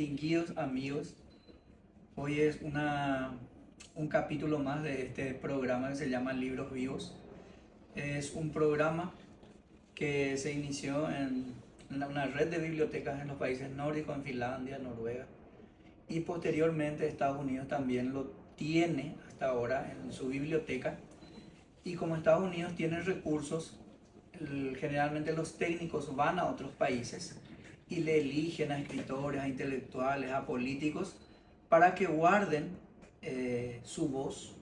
Distinguidos amigos, hoy es un capítulo más de este programa que se llama Libros Vivos. Es un programa que se inició en una red de bibliotecas en los países nórdicos, en Finlandia, Noruega, y posteriormente Estados Unidos también lo tiene hasta ahora en su biblioteca. Y como Estados Unidos tiene recursos, generalmente los técnicos van a otros países y le eligen a escritores, a intelectuales, a políticos para que guarden su voz,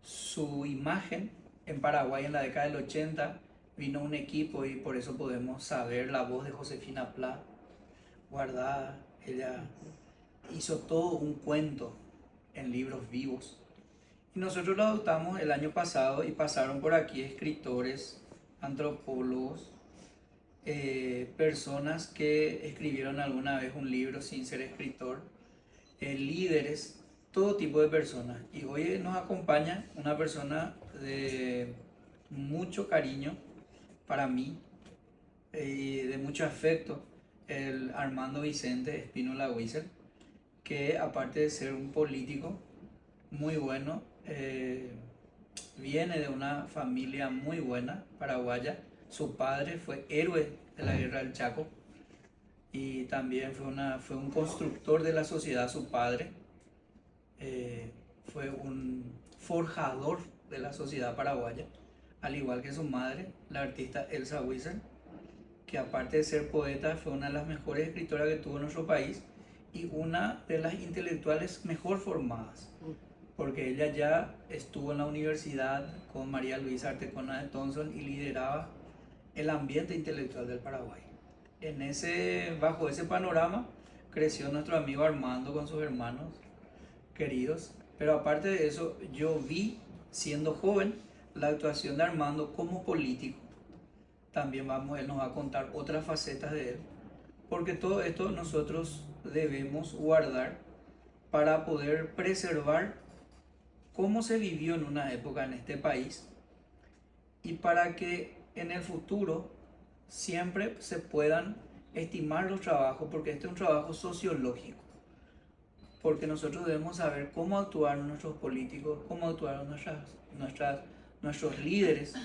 su imagen. En Paraguay en la década del 80 vino un equipo y por eso podemos saber la voz de Josefina Pla guardada. Ella hizo todo un cuento en libros vivos. Y nosotros lo adoptamos el año pasado y pasaron por aquí escritores, antropólogos, personas que escribieron alguna vez un libro sin ser escritor, líderes, todo tipo de personas. Y hoy nos acompaña una persona de mucho cariño para mí y de mucho afecto, el Armando Vicente Espínola Wiesel, que aparte de ser un político muy bueno, viene de una familia muy buena, paraguaya. Su padre fue héroe de la guerra del Chaco y también fue un constructor de la sociedad. Su padre fue un forjador de la sociedad paraguaya, al igual que su madre, la artista Elsa Wiesel, que aparte de ser poeta fue una de las mejores escritoras que tuvo nuestro país y una de las intelectuales mejor formadas, porque ella ya estuvo en la universidad con María Luisa Artecona de Thompson y lideraba el ambiente intelectual del Paraguay. Bajo ese panorama creció nuestro amigo Armando con sus hermanos queridos, pero aparte de eso yo vi, siendo joven, la actuación de Armando como político. También él nos va a contar otras facetas de él, porque todo esto nosotros debemos guardar para poder preservar cómo se vivió en una época en este país y para que en el futuro siempre se puedan estimar los trabajos, porque este es un trabajo sociológico, porque nosotros debemos saber cómo actuaron nuestros políticos, cómo actuaron nuestros líderes,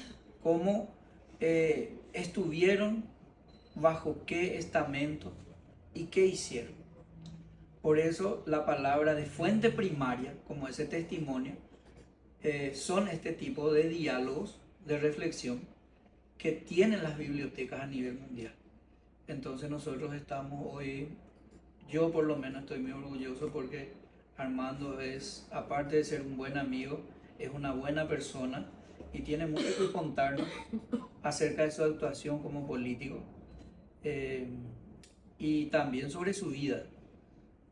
cómo estuvieron, bajo qué estamento y qué hicieron. Por eso la palabra de fuente primaria, como ese testimonio, son este tipo de diálogos, de reflexión que tienen las bibliotecas a nivel mundial. Entonces nosotros estamos hoy, yo por lo menos estoy muy orgulloso porque Armando es, aparte de ser un buen amigo, es una buena persona y tiene mucho que contarnos acerca de su actuación como político y también sobre su vida,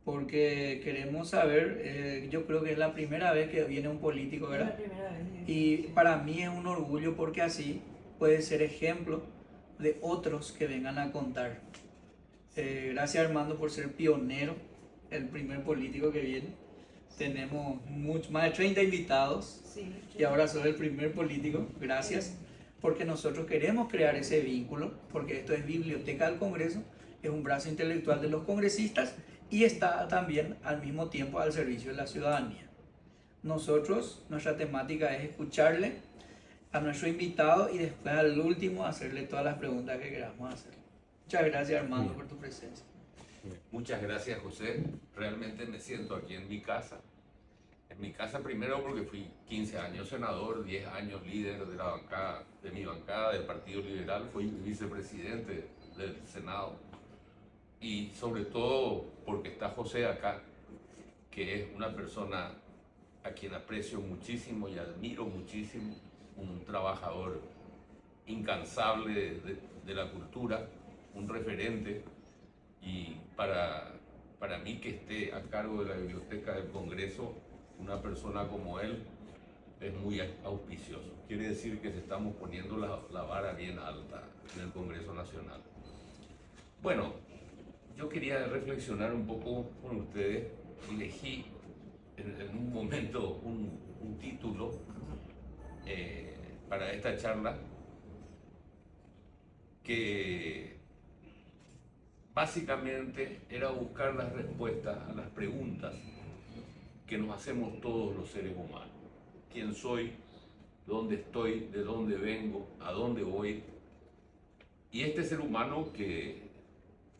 porque queremos saber, yo creo que es la primera vez que viene un político, ¿verdad? Es la primera vez. Y para mí es un orgullo porque así puede ser ejemplo de otros que vengan a contar. Gracias Armando por ser pionero, el primer político que viene. Tenemos más de 30 invitados, Sí, y ahora soy el primer político. Gracias, porque nosotros queremos crear ese vínculo, porque esto es Biblioteca del Congreso, es un brazo intelectual de los congresistas y está también al mismo tiempo al servicio de la ciudadanía. Nuestra temática es escucharle a nuestro invitado y después al último hacerle todas las preguntas que queramos hacer. Muchas gracias Armando por tu presencia. Muchas gracias José, realmente me siento aquí en mi casa. En mi casa primero porque fui 15 años senador, 10 años líder de mi bancada del Partido Liberal, fui vicepresidente del Senado y sobre todo porque está José acá, que es una persona a quien aprecio muchísimo y admiro muchísimo, un trabajador incansable de la cultura, un referente, y para mí que esté a cargo de la Biblioteca del Congreso una persona como él es muy auspicioso. Quiere decir que se estamos poniendo la vara bien alta en el Congreso Nacional. Bueno, yo quería reflexionar un poco con ustedes. Elegí en un momento un título para esta charla que básicamente era buscar las respuestas a las preguntas que nos hacemos todos los seres humanos. ¿Quién soy? ¿Dónde estoy? ¿De dónde vengo? ¿A dónde voy? Y este ser humano que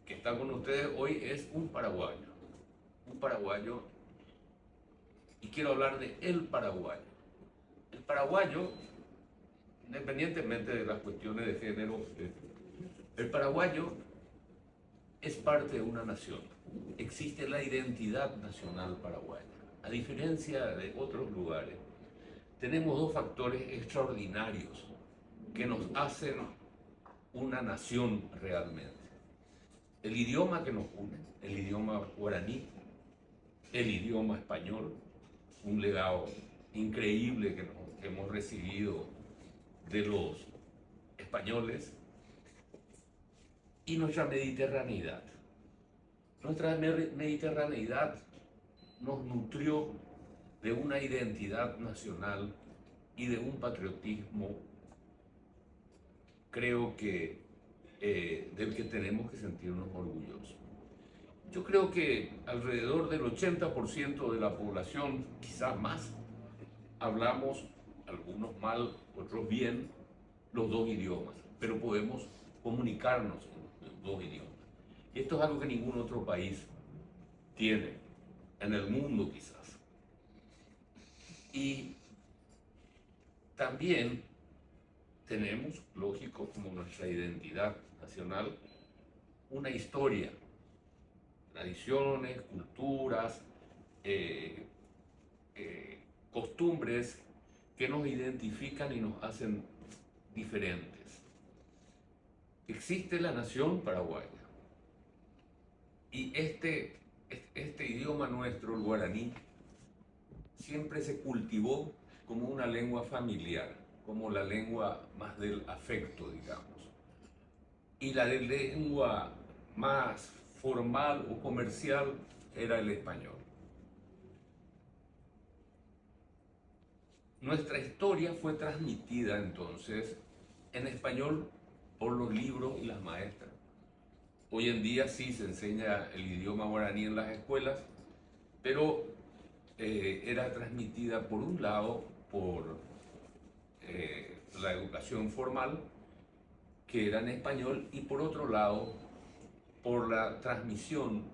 está con ustedes hoy es un paraguayo. Un paraguayo, y quiero hablar de el paraguayo. El paraguayo, independientemente de las cuestiones de género, el paraguayo es parte de una nación. Existe la identidad nacional paraguaya. A diferencia de otros lugares, tenemos dos factores extraordinarios que nos hacen una nación realmente. El idioma que nos une, el idioma guaraní, el idioma español, un legado increíble que hemos recibido de los españoles, y nuestra mediterraneidad. Nuestra mediterraneidad nos nutrió de una identidad nacional y de un patriotismo, creo que del que tenemos que sentirnos orgullosos. Yo creo que alrededor del 80% de la población, quizás más, hablamos, algunos mal, otros bien, los dos idiomas, pero podemos comunicarnos en los dos idiomas. Y esto es algo que ningún otro país tiene, en el mundo quizás. Y también tenemos, lógico, como nuestra identidad nacional, una historia, tradiciones, culturas, costumbres que nos identifican y nos hacen diferentes. Existe la nación paraguaya y este idioma nuestro, el guaraní, siempre se cultivó como una lengua familiar, como la lengua más del afecto, digamos. Y la lengua más formal o comercial era el español. Nuestra historia fue transmitida entonces en español por los libros y las maestras. Hoy en día sí se enseña el idioma guaraní en las escuelas, pero era transmitida por un lado por la educación formal, que era en español, y por otro lado por la transmisión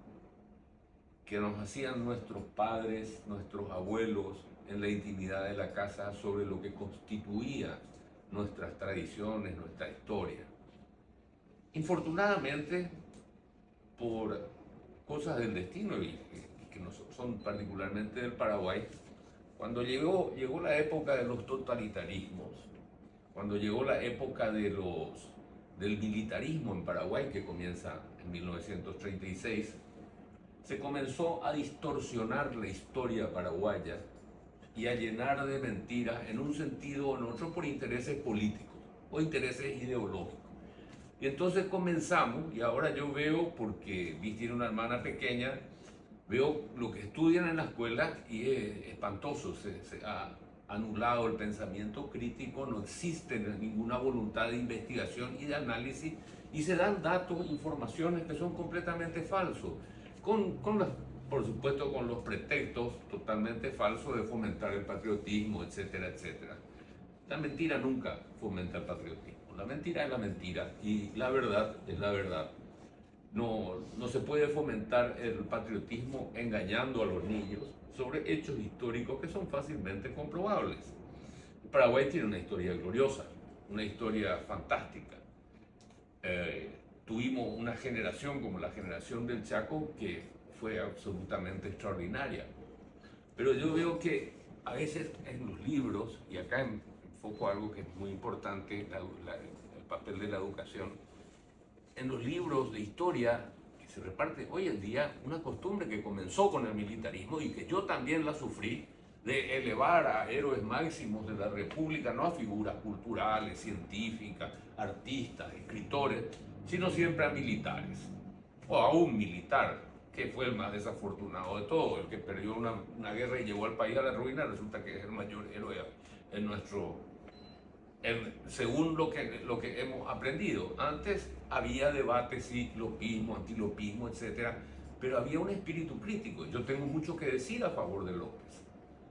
que nos hacían nuestros padres, nuestros abuelos, en la intimidad de la casa sobre lo que constituía nuestras tradiciones, nuestra historia. Infortunadamente, por cosas del destino y que no son particularmente del Paraguay, cuando llegó la época de los totalitarismos, cuando llegó la época del militarismo en Paraguay, que comienza en 1936, se comenzó a distorsionar la historia paraguaya y a llenar de mentiras en un sentido o en otro por intereses políticos o intereses ideológicos. Y entonces comenzamos, y ahora yo veo, porque Viz tiene una hermana pequeña, veo lo que estudian en la escuela y es espantoso, se ha anulado el pensamiento crítico, no existe ninguna voluntad de investigación y de análisis, y se dan datos, informaciones que son completamente falsos, por supuesto con los pretextos totalmente falsos de fomentar el patriotismo, etcétera, etcétera. La mentira nunca fomenta el patriotismo, la mentira es la mentira y la verdad es la verdad. No se puede fomentar el patriotismo engañando a los niños sobre hechos históricos que son fácilmente comprobables. Paraguay tiene una historia gloriosa, una historia fantástica. Tuvimos una generación como la generación del Chaco que fue absolutamente extraordinaria. Pero yo veo que a veces en los libros, y acá enfoco algo que es muy importante, el papel de la educación, en los libros de historia que se reparte hoy en día, una costumbre que comenzó con el militarismo y que yo también la sufrí, de elevar a héroes máximos de la República, no a figuras culturales, científicas, artistas, escritores, sino siempre a militares, o a un militar, que fue el más desafortunado de todos, el que perdió una guerra y llevó al país a la ruina, resulta que es el mayor héroe en según lo que hemos aprendido. Antes había debate, sí, lopismo, antilopismo, etcétera, pero había un espíritu crítico. Yo tengo mucho que decir a favor de López,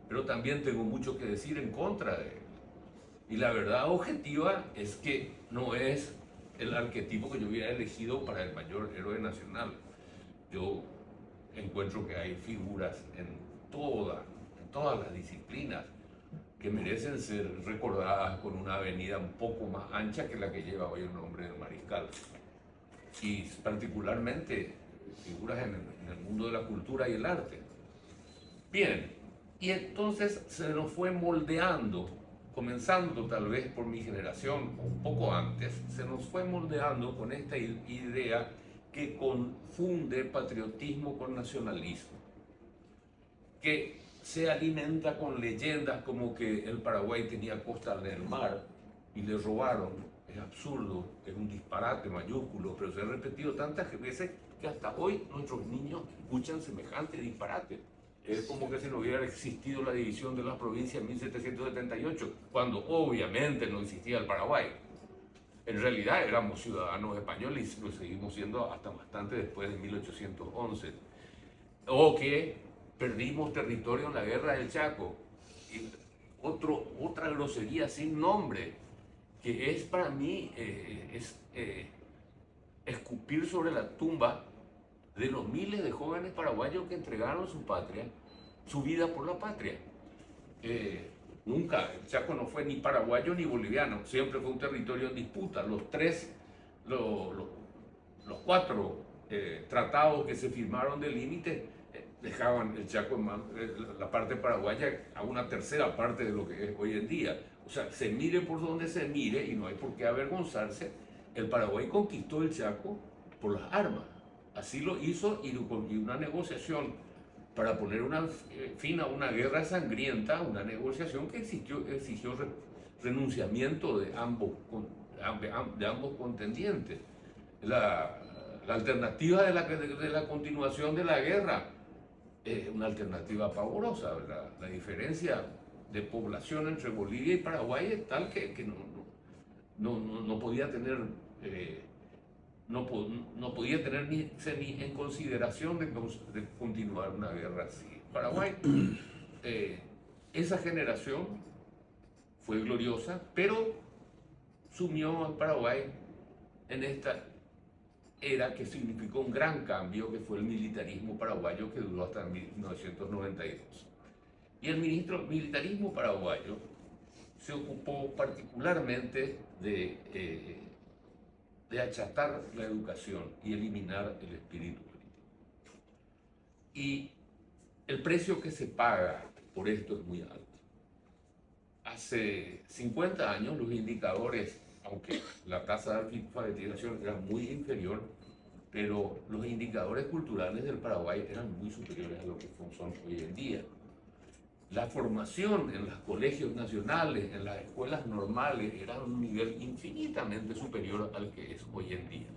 pero también tengo mucho que decir en contra de él. Y la verdad objetiva es que no es el arquetipo que yo hubiera elegido para el mayor héroe nacional. Yo encuentro que hay figuras en todas las disciplinas que merecen ser recordadas con una avenida un poco más ancha que la que lleva hoy el nombre del mariscal. Y particularmente figuras en el mundo de la cultura y el arte. Bien, y entonces se nos fue moldeando, comenzando tal vez por mi generación, o un poco antes, se nos fue moldeando con esta idea que confunde patriotismo con nacionalismo, que se alimenta con leyendas como que el Paraguay tenía costa en el mar y le robaron. Es absurdo, es un disparate mayúsculo, pero se ha repetido tantas veces que hasta hoy nuestros niños escuchan semejante disparate. Es como que si no hubiera existido la división de las provincias en 1778, cuando obviamente no existía el Paraguay. En realidad éramos ciudadanos españoles y lo seguimos siendo hasta bastante después de 1811. O que perdimos territorio en la guerra del Chaco. Y otra grosería sin nombre, que es para mí escupir sobre la tumba de los miles de jóvenes paraguayos que entregaron su patria, su vida por la patria. Nunca, el Chaco no fue ni paraguayo ni boliviano, siempre fue un territorio en disputa. Los cuatro tratados que se firmaron de límite dejaban el Chaco la parte paraguaya a una tercera parte de lo que es hoy en día. O sea, se mire por donde se mire y no hay por qué avergonzarse, el Paraguay conquistó el Chaco por las armas. Así lo hizo y una negociación para poner fin a una guerra sangrienta, una negociación que exigió renunciamiento de ambos contendientes. La alternativa de la continuación de la guerra es una alternativa pavorosa, ¿verdad? La diferencia de población entre Bolivia y Paraguay es tal que no podía tener no podía tener ni en consideración de continuar una guerra así. Paraguay, esa generación fue gloriosa, pero sumió al Paraguay en esta era que significó un gran cambio, que fue el militarismo paraguayo, que duró hasta 1992. Y el militarismo paraguayo se ocupó particularmente de achatar la educación y eliminar el espíritu crítico. Y el precio que se paga por esto es muy alto. Hace 50 años los indicadores, aunque la tasa de alfabetización era muy inferior, pero los indicadores culturales del Paraguay eran muy superiores a lo que son hoy en día. La formación en los colegios nacionales, en las escuelas normales, era un nivel infinitamente superior al que es hoy en día.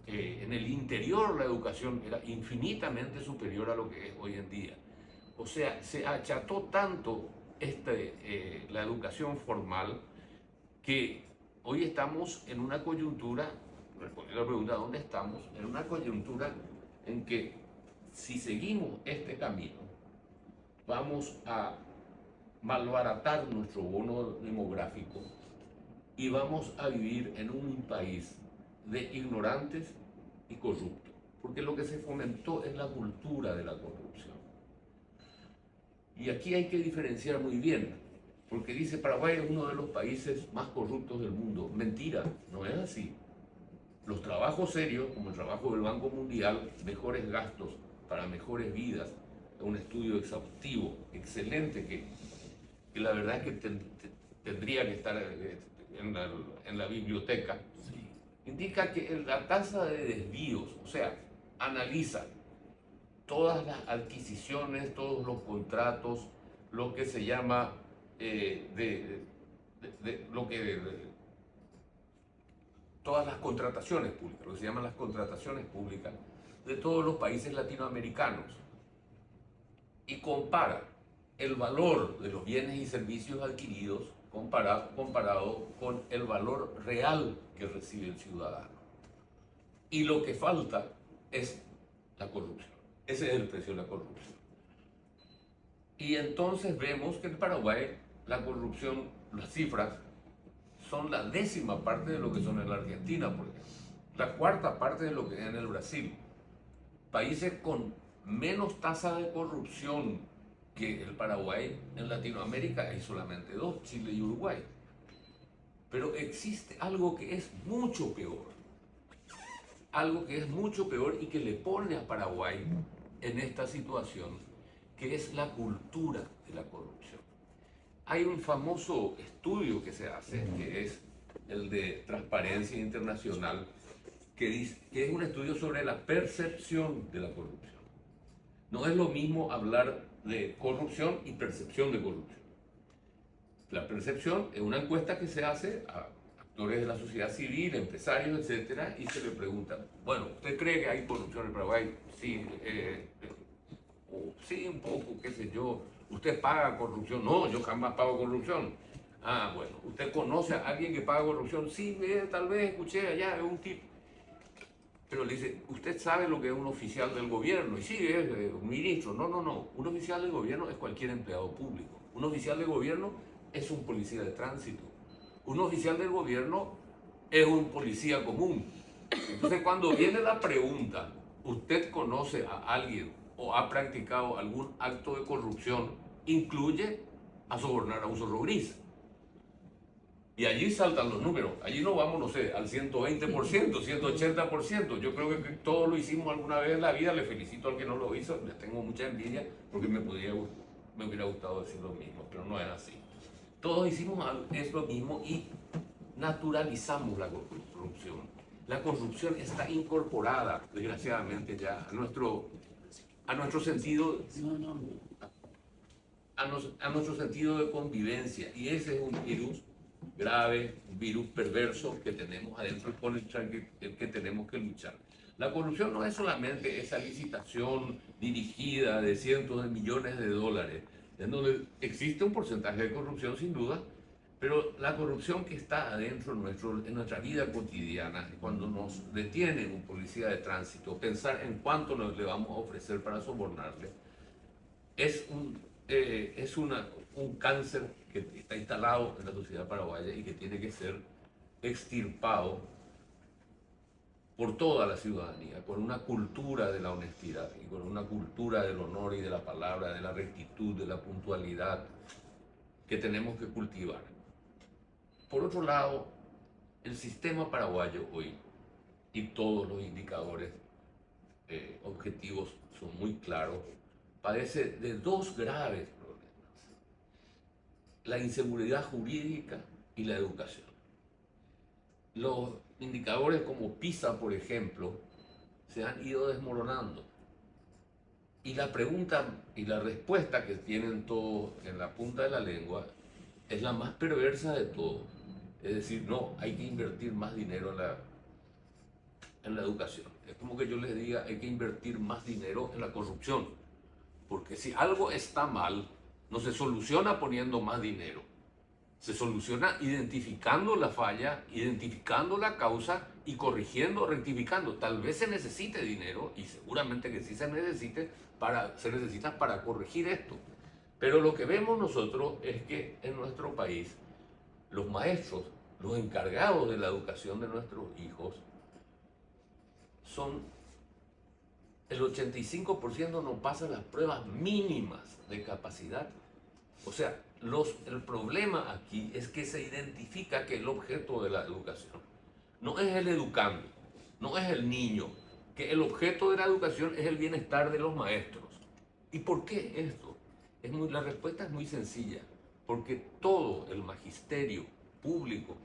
En el interior la educación era infinitamente superior a lo que es hoy en día. O sea, se acható tanto la educación formal que hoy estamos en una coyuntura, respondiendo a la pregunta ¿dónde estamos? En una coyuntura en que si seguimos este camino, vamos a malbaratar nuestro bono demográfico y vamos a vivir en un país de ignorantes y corruptos, porque lo que se fomentó es la cultura de la corrupción. Y aquí hay que diferenciar muy bien, porque dice Paraguay es uno de los países más corruptos del mundo. Mentira, no es así. Los trabajos serios, como el trabajo del Banco Mundial, mejores gastos para mejores vidas, un estudio exhaustivo, excelente, que la verdad es que tendría que estar en la biblioteca, sí, indica que la tasa de desvíos, o sea, analiza todas las adquisiciones, todos los contratos, lo que se llama todas las contrataciones públicas, lo que se llaman las contrataciones públicas de todos los países latinoamericanos, y compara el valor de los bienes y servicios adquiridos comparado con el valor real que recibe el ciudadano. Y lo que falta es la corrupción. Ese es el precio de la corrupción. Y entonces vemos que en Paraguay la corrupción, las cifras, son la 10ª parte de lo que son en la Argentina, por ejemplo. La 4ª parte de lo que es en el Brasil. Países con menos tasa de corrupción que el Paraguay en Latinoamérica hay solamente 2, Chile y Uruguay. Pero existe algo que es mucho peor. Algo que es mucho peor y que le pone a Paraguay en esta situación, que es la cultura de la corrupción. Hay un famoso estudio que se hace, que es el de Transparencia Internacional, que es un estudio sobre la percepción de la corrupción. No es lo mismo hablar de corrupción y percepción de corrupción. La percepción es una encuesta que se hace a actores de la sociedad civil, empresarios, etcétera, y se le pregunta, bueno, ¿usted cree que hay corrupción en Paraguay? Sí, sí, un poco, qué sé yo. ¿Usted paga corrupción? No, yo jamás pago corrupción. Ah, bueno, ¿usted conoce a alguien que paga corrupción? Sí, tal vez escuché allá, es un tipo. Pero le dice, ¿usted sabe lo que es un oficial del gobierno? Y sí, es un ministro. No, no, no. Un oficial del gobierno es cualquier empleado público. Un oficial del gobierno es un policía de tránsito. Un oficial del gobierno es un policía común. Entonces, cuando viene la pregunta, ¿usted conoce a alguien o ha practicado algún acto de corrupción? Incluye a sobornar a un zorro gris. Y allí saltan los números. Allí no vamos, no sé, al 120%, 180%. Yo creo que todos lo hicimos alguna vez en la vida. Le felicito al que no lo hizo. Les tengo mucha envidia porque me hubiera gustado decir lo mismo, pero no es así. Todos hicimos lo mismo y naturalizamos la corrupción. La corrupción está incorporada, desgraciadamente, ya a nuestro sentido, a nuestro sentido de convivencia. Y ese es un virus grave, un virus perverso que tenemos adentro, con el que tenemos que luchar. La corrupción no es solamente esa licitación dirigida de cientos de millones de dólares, en donde existe un porcentaje de corrupción sin duda, pero la corrupción que está adentro en nuestra vida cotidiana, cuando nos detiene un policía de tránsito, pensar en cuánto le vamos a ofrecer para sobornarle, es un cáncer que está instalado en la sociedad paraguaya y que tiene que ser extirpado por toda la ciudadanía, con una cultura de la honestidad y con una cultura del honor y de la palabra, de la rectitud, de la puntualidad que tenemos que cultivar. Por otro lado, el sistema paraguayo hoy, y todos los indicadores objetivos son muy claros, padece de 2 graves problemas: la inseguridad jurídica y la educación. Los indicadores como PISA, por ejemplo, se han ido desmoronando. Y la pregunta y la respuesta que tienen todos en la punta de la lengua es la más perversa de todo. Es decir, no, hay que invertir más dinero en la educación. Es como que yo les diga, hay que invertir más dinero en la corrupción. Porque si algo está mal, no se soluciona poniendo más dinero. Se soluciona identificando la falla, identificando la causa y corrigiendo, rectificando. Tal vez se necesite dinero, y seguramente que sí se necesita para corregir esto. Pero lo que vemos nosotros es que en nuestro país, los maestros, los encargados de la educación de nuestros hijos, el 85% no pasan las pruebas mínimas de capacidad. O sea, el problema aquí es que se identifica que el objeto de la educación no es el educando, no es el niño, que el objeto de la educación es el bienestar de los maestros. ¿Y por qué esto? La respuesta es muy sencilla, porque todo el magisterio público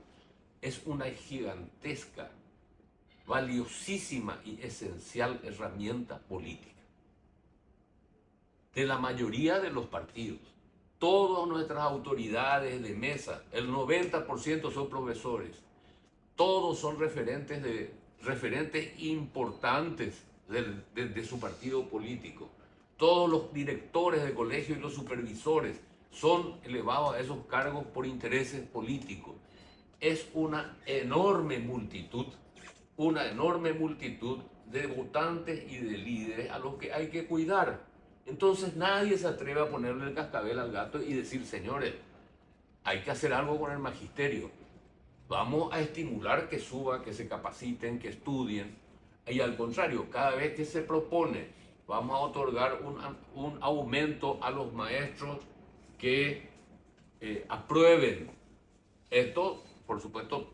es una gigantesca, valiosísima y esencial herramienta política de la mayoría de los partidos. Todas nuestras autoridades de mesa, el 90% son profesores, todos son referentes importantes de su partido político. Todos los directores de colegio y los supervisores son elevados a esos cargos por intereses políticos. Es una enorme multitud de votantes y de líderes a los que hay que cuidar. Entonces nadie se atreve a ponerle el cascabel al gato y decir, señores, hay que hacer algo con el magisterio. Vamos a estimular que suba, que se capaciten, que estudien. Y al contrario, cada vez que se propone, vamos a otorgar un aumento a los maestros que aprueben. Esto, por supuesto,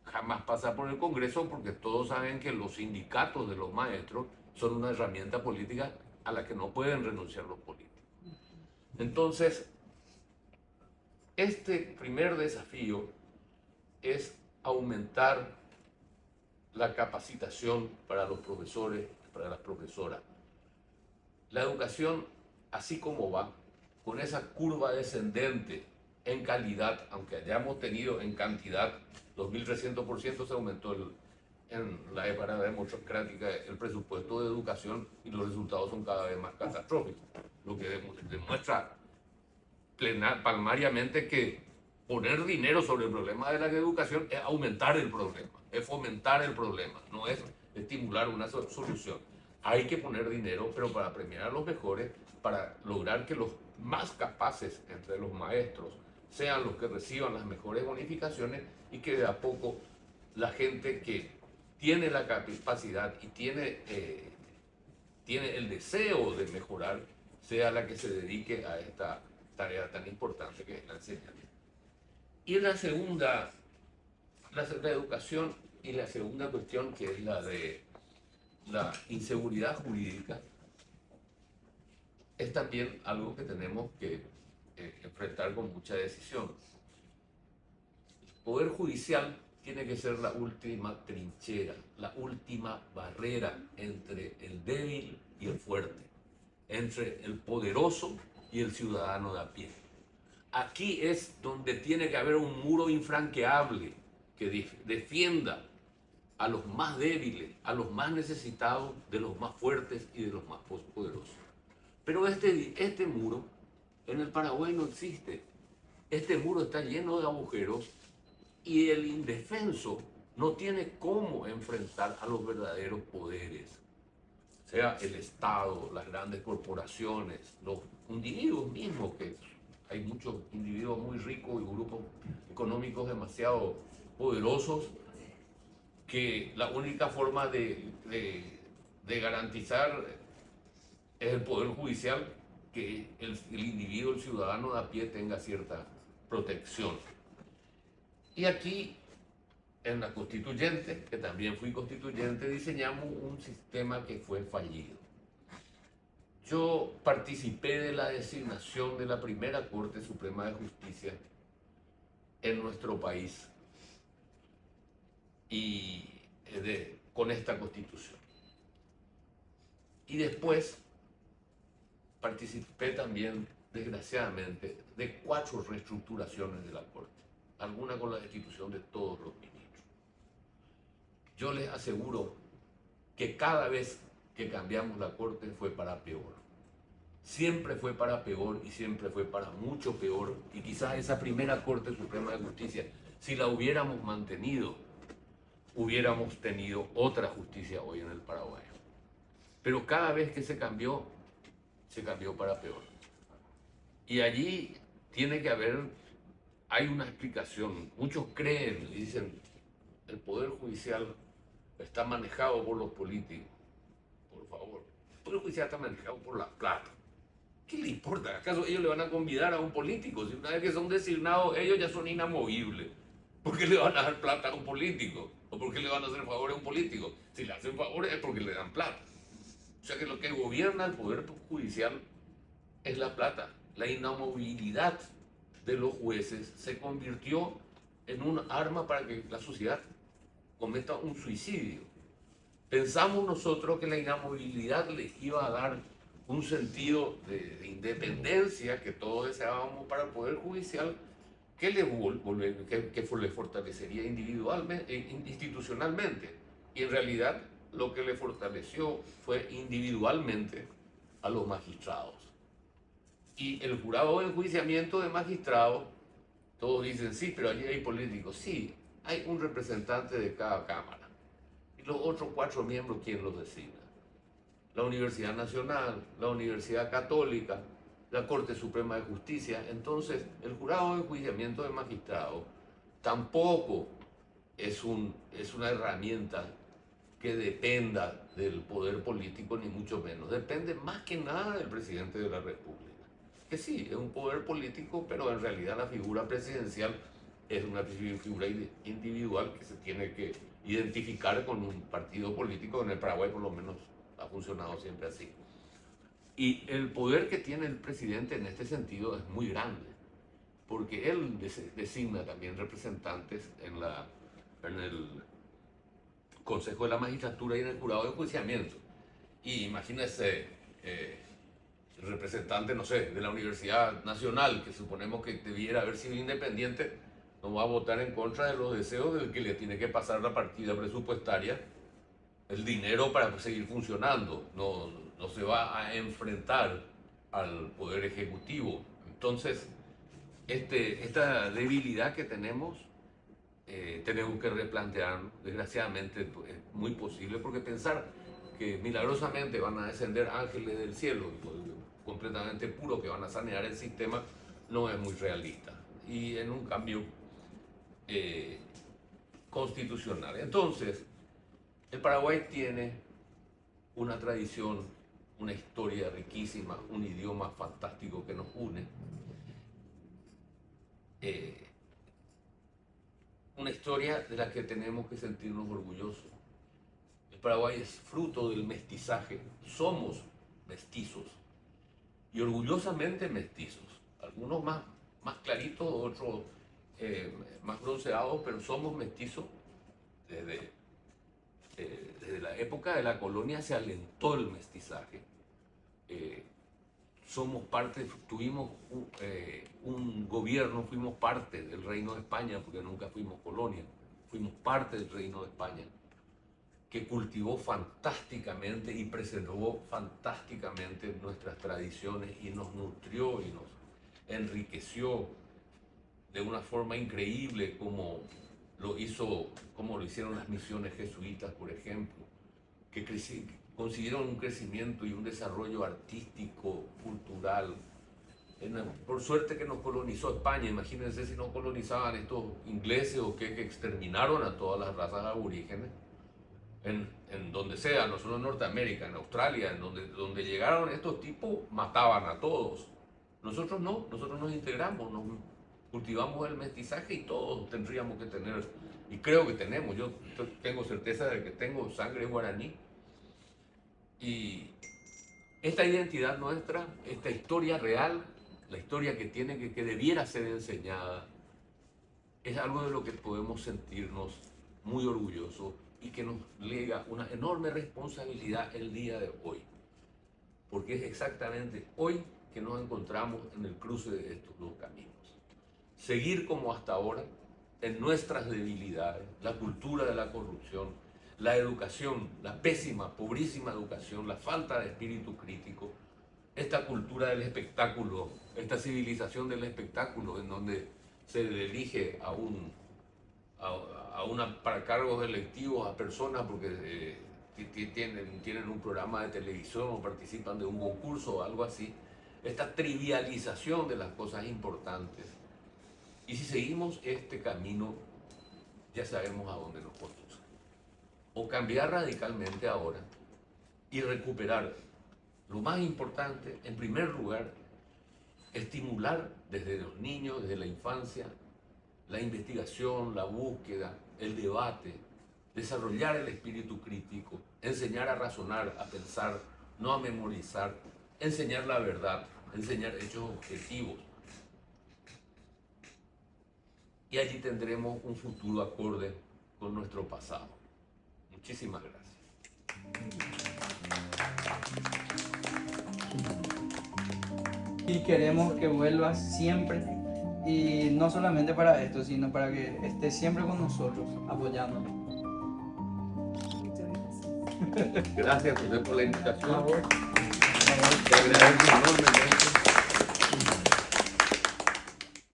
jamás pasa por el Congreso porque todos saben que los sindicatos de los maestros son una herramienta política a la que no pueden renunciar los políticos. Entonces, este primer desafío es aumentar la capacitación para los profesores, para las profesoras. La educación, así como va, con esa curva descendente en calidad, aunque hayamos tenido en cantidad 2.300% se aumentó en la época democrática el presupuesto de educación y los resultados son cada vez más catastróficos, lo que demuestra palmariamente que poner dinero sobre el problema de la educación es aumentar el problema, es fomentar el problema, no es estimular una solución. Hay que poner dinero, pero para premiar a los mejores, para lograr que los más capaces entre los maestros sean los que reciban las mejores bonificaciones y que de a poco la gente que tiene la capacidad y tiene el deseo de mejorar sea la que se dedique a esta tarea tan importante que es la enseñanza. Y la segunda, la educación y la segunda cuestión, que es la de la inseguridad jurídica, es también algo que tenemos que enfrentar con mucha decisión. El Poder Judicial tiene que ser la última trinchera, la última barrera entre el débil y el fuerte, entre el poderoso y el ciudadano de a pie. Aquí es donde tiene que haber un muro infranqueable que defienda a los más débiles, a los más necesitados, de los más fuertes y de los más poderosos. Pero este muro en el Paraguay no existe. Este muro está lleno de agujeros y el indefenso no tiene cómo enfrentar a los verdaderos poderes, sea el Estado, las grandes corporaciones, los individuos mismos, que hay muchos individuos muy ricos y grupos económicos demasiado poderosos que la única forma de garantizar es el Poder Judicial, que el individuo, el ciudadano de a pie tenga cierta protección. Y aquí, en la constituyente, que también fui constituyente, diseñamos un sistema que fue fallido. Yo participé de la designación de la primera Corte Suprema de Justicia en nuestro país y con esta constitución. Y después participé también, desgraciadamente, de 4 reestructuraciones de la Corte, alguna con la destitución de todos los ministros. Yo les aseguro que cada vez que cambiamos la Corte fue para peor. Siempre fue para peor y siempre fue para mucho peor. Y quizás esa primera Corte Suprema de Justicia, si la hubiéramos mantenido, hubiéramos tenido otra justicia hoy en el Paraguay. Pero cada vez que se cambió para peor. Y allí tiene que haber, hay una explicación. Muchos creen y dicen, el Poder Judicial está manejado por los políticos. Por favor, el Poder Judicial está manejado por la plata. ¿Qué le importa? ¿Acaso ellos le van a convidar a un político? Si una vez que son designados, ellos ya son inamovibles. ¿Por qué le van a dar plata a un político? ¿O por qué le van a hacer favores a un político? Si le hacen favores es porque le dan plata. O sea que lo que gobierna el Poder Judicial es la plata. La inamovilidad de los jueces se convirtió en un arma para que la sociedad cometa un suicidio. Pensamos nosotros que la inamovilidad les iba a dar un sentido de independencia que todos deseábamos para el Poder Judicial, que le fortalecería individualmente, institucionalmente. Y en realidad lo que le fortaleció fue individualmente a los magistrados. Y el jurado de enjuiciamiento de magistrados, todos dicen, sí, pero allí hay políticos. Sí, hay un representante de cada cámara. Y los otros 4 miembros, ¿quién los designa? La Universidad Nacional, la Universidad Católica, la Corte Suprema de Justicia. Entonces, el jurado de enjuiciamiento de magistrados tampoco es una herramienta que dependa del poder político, ni mucho menos. Depende más que nada del presidente de la República. Que sí, es un poder político, pero en realidad la figura presidencial es una figura individual que se tiene que identificar con un partido político. En el Paraguay por lo menos ha funcionado siempre así. Y el poder que tiene el presidente en este sentido es muy grande, porque él designa también representantes en el Consejo de la Magistratura y en el Jurado de Enjuiciamiento. Y imagínese, el representante, no sé, de la Universidad Nacional, que suponemos que debiera haber sido independiente, no va a votar en contra de los deseos del que le tiene que pasar la partida presupuestaria, el dinero para seguir funcionando. No se va a enfrentar al Poder Ejecutivo. Entonces, esta debilidad que tenemos que replantear. Desgraciadamente es muy posible, porque pensar que milagrosamente van a descender ángeles del cielo, completamente puros, que van a sanear el sistema, no es muy realista. Y en un cambio constitucional. Entonces, el Paraguay tiene una tradición, una historia riquísima, un idioma fantástico que nos une. Una historia de la que tenemos que sentirnos orgullosos. El Paraguay es fruto del mestizaje. Somos mestizos y orgullosamente mestizos. Algunos más claritos, otros más bronceados, pero somos mestizos. Desde la época de la colonia se alentó el mestizaje. Somos parte, tuvimos un gobierno, fuimos parte del Reino de España, porque nunca fuimos colonia, fuimos parte del Reino de España, que cultivó fantásticamente y preservó fantásticamente nuestras tradiciones y nos nutrió y nos enriqueció de una forma increíble, como lo hicieron las misiones jesuitas, por ejemplo, que consiguieron un crecimiento y un desarrollo artístico, cultural. Por suerte que nos colonizó España. Imagínense si nos colonizaban estos ingleses o que exterminaron a todas las razas aborígenes, en donde sea, no solo en Norteamérica, en Australia, en donde llegaron estos tipos, mataban a todos. Nosotros no, nosotros nos integramos, cultivamos el mestizaje y todos tendríamos que tener, y creo que tenemos, yo tengo certeza de que tengo sangre guaraní. Y esta identidad nuestra, esta historia real, la historia que debiera ser enseñada, es algo de lo que podemos sentirnos muy orgullosos y que nos lega una enorme responsabilidad el día de hoy. Porque es exactamente hoy que nos encontramos en el cruce de estos dos caminos. Seguir como hasta ahora en nuestras debilidades, la cultura de la corrupción, la educación, la pésima, pobrísima educación, la falta de espíritu crítico, esta cultura del espectáculo, esta civilización del espectáculo, en donde se elige para cargos electivos a personas porque tienen un programa de televisión o participan de un concurso o algo así, esta trivialización de las cosas importantes. Y si seguimos este camino, ya sabemos a dónde nos conduce. O cambiar radicalmente ahora y recuperar lo más importante, en primer lugar, estimular desde los niños, desde la infancia, la investigación, la búsqueda, el debate, desarrollar el espíritu crítico, enseñar a razonar, a pensar, no a memorizar, enseñar la verdad, enseñar hechos objetivos. Y allí tendremos un futuro acorde con nuestro pasado. Muchísimas gracias. Y queremos que vuelvas siempre, y no solamente para esto, sino para que estés siempre con nosotros, apoyándonos. Gracias, José, por la invitación. Por favor. Te agradezco enormemente.